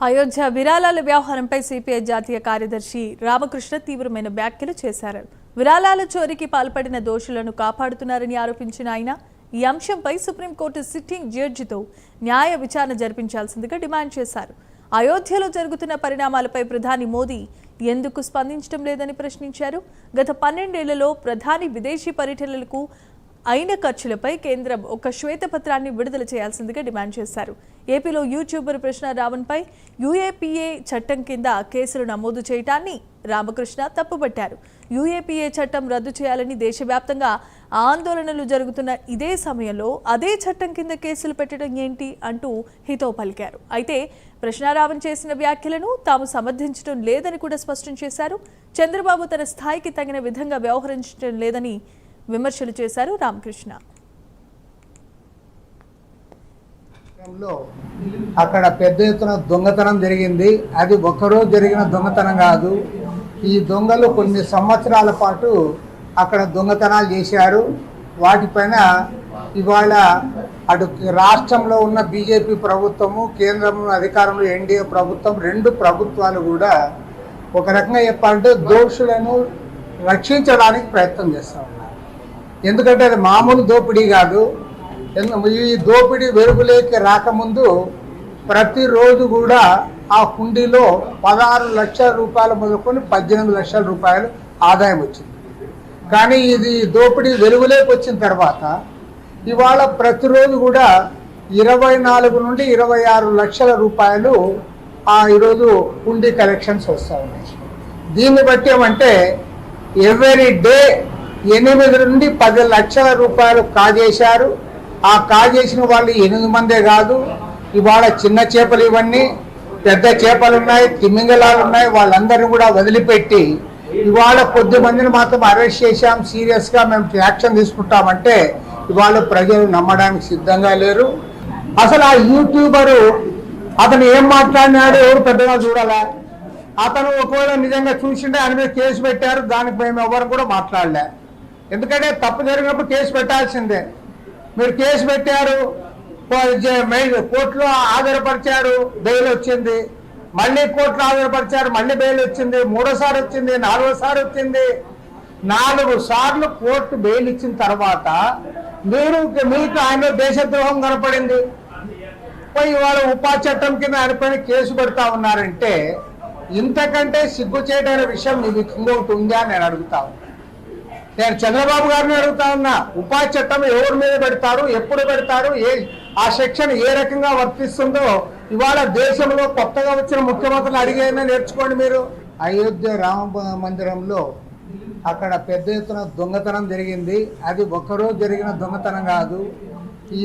అయోధ్య విరాళాల వ్యవహారంపై సిపిఐ జాతీయ కార్యదర్శి రామకృష్ణ తీవ్రమైన వ్యాఖ్యలు చేశారు. విరాళాల చోరీకి పాల్పడిన దోషులను కాపాడుతున్నారని ఆరోపించిన ఆయన ఈ అంశంపై సుప్రీంకోర్టు సిట్టింగ్ జడ్జితో న్యాయ విచారణ జరిపించాల్సిందిగా డిమాండ్ చేశారు. అయోధ్యలో జరుగుతున్న పరిణామాలపై ప్రధాని మోదీ ఎందుకు స్పందించడం లేదని ప్రశ్నించారు. గత 12 ఏళ్లలో ప్రధాని విదేశీ పర్యటనలకు అయిన ఖర్చులపై కేంద్రం ఒక శ్వేతపత్రాన్ని విడుదల చేయాల్సిందిగా డిమాండ్ చేశారు. ఏపీలో యూట్యూబర్ ప్రశ్న రావణ్పై యూఏపీఏ చట్టం కింద కేసులు నమోదు చేయడాన్ని రామకృష్ణ తప్పుపట్టారు. యూఏపీఏ చట్టం రద్దు చేయాలని దేశవ్యాప్తంగా ఆందోళనలు జరుగుతున్న ఇదే సమయంలో అదే చట్టం కింద కేసులు పెట్టడం ఏంటి అంటూ హితవు పలికారు. అయితే ప్రశ్న రావణ్ చేసిన వ్యాఖ్యలను తాము సమర్థించడం లేదని కూడా స్పష్టం చేశారు. చంద్రబాబు తన స్థాయికి తగిన విధంగా వ్యవహరించడం లేదని విమర్శలు చేశారు రామకృష్ణ. అక్కడ పెద్ద ఎత్తున దొంగతనం జరిగింది. అది ఒక్కరోజు జరిగిన దొంగతనం కాదు. ఈ దొంగలు కొన్ని సంవత్సరాల పాటు అక్కడ దొంగతనాలు చేశారు. వాటిపైన ఇవాళ అటు రాష్ట్రంలో ఉన్న బీజేపీ ప్రభుత్వము, కేంద్రంలో అధికారంలో ఎన్డీఏ ప్రభుత్వం, రెండు ప్రభుత్వాలు కూడా ఒక రకంగా చెప్పాలంటే దోషులను రక్షించడానికి ప్రయత్నం చేస్తూ ఉన్నారు. ఎందుకంటే అది మామూలు దోపిడీ కాదు. ఈ దోపిడీ వెలుగులోకి రాకముందు ప్రతిరోజు కూడా ఆ హుండీలో 16 లక్షల రూపాయలు మొదలుకొని 18 లక్షల రూపాయలు ఆదాయం వచ్చింది. కానీ ఇది దోపిడీ వెలుగులోకి వచ్చిన తర్వాత ఇవాళ ప్రతిరోజు కూడా 24 నుండి 26 లక్షల రూపాయలు ఈరోజు హుండీ కలెక్షన్స్ వస్తూ ఉన్నాయి. దీన్ని బట్టి ఏమంటే ఎవ్రీ డే 8 నుండి 10 లక్షల రూపాయలు కాజేశారు. ఆ కాజేసిన వాళ్ళు 8 మందే కాదు. ఇవాళ చిన్న చేపలు, ఇవన్నీ పెద్ద చేపలు ఉన్నాయి, తిమింగలాలు ఉన్నాయి. వాళ్ళందరినీ కూడా వదిలిపెట్టి ఇవాళ కొద్ది మందిని మాత్రం అరెస్ట్ చేశాం, సీరియస్గా మేము యాక్షన్ తీసుకుంటామంటే ఇవాళ ప్రజలు నమ్మడానికి సిద్ధంగా లేరు. అసలు ఆ యూట్యూబరు అతను ఏం మాట్లాడినాడు ఎవరు పెద్దగా చూడాలా? అతను ఒకవేళ నిజంగా చూసిండే ఆయన మీద కేసు పెట్టారు. దానికి మేము ఎవరు కూడా మాట్లాడలే. ఎందుకంటే తప్పు జరిగినప్పుడు కేసు పెట్టాల్సిందే. మీరు కేసు పెట్టారు, కోర్టులో ఆధారపరిచారు, బెయిల్ వచ్చింది. మళ్ళీ కోర్టులో ఆధారపరిచారు, మళ్ళీ బెయిల్ వచ్చింది. 3వ వచ్చింది, 4వ వచ్చింది. 4 సార్లు కోర్టు బెయిల్ ఇచ్చిన తర్వాత మీకు ఆయన దేశద్రోహం కనపడింది. ఇవాళ ఉపా చట్టం కింద ఆయనపైన కేసు పెడతా ఉన్నారంటే ఇంతకంటే సిగ్గు చేయడైన విషయం మీకు ఇంకొకటి ఉందా అని నేను అడుగుతా ఉన్నా. నేను చంద్రబాబు గారిని అడుగుతా ఉన్నా, ఉపా చట్టం ఎవరి మీద పెడతారు, ఎప్పుడు పెడతారు, ఆ సెక్షన్ ఏ రకంగా వర్తిస్తుందో ఇవాళ దేశంలో కొత్తగా వచ్చిన ముఖ్యమంత్రులు అడిగేనా నేర్చుకోండి మీరు. అయోధ్య రామ మందిరంలో అక్కడ పెద్ద ఎత్తున దొంగతనం జరిగింది. అది ఒక్కరోజు జరిగిన దొంగతనం కాదు. ఈ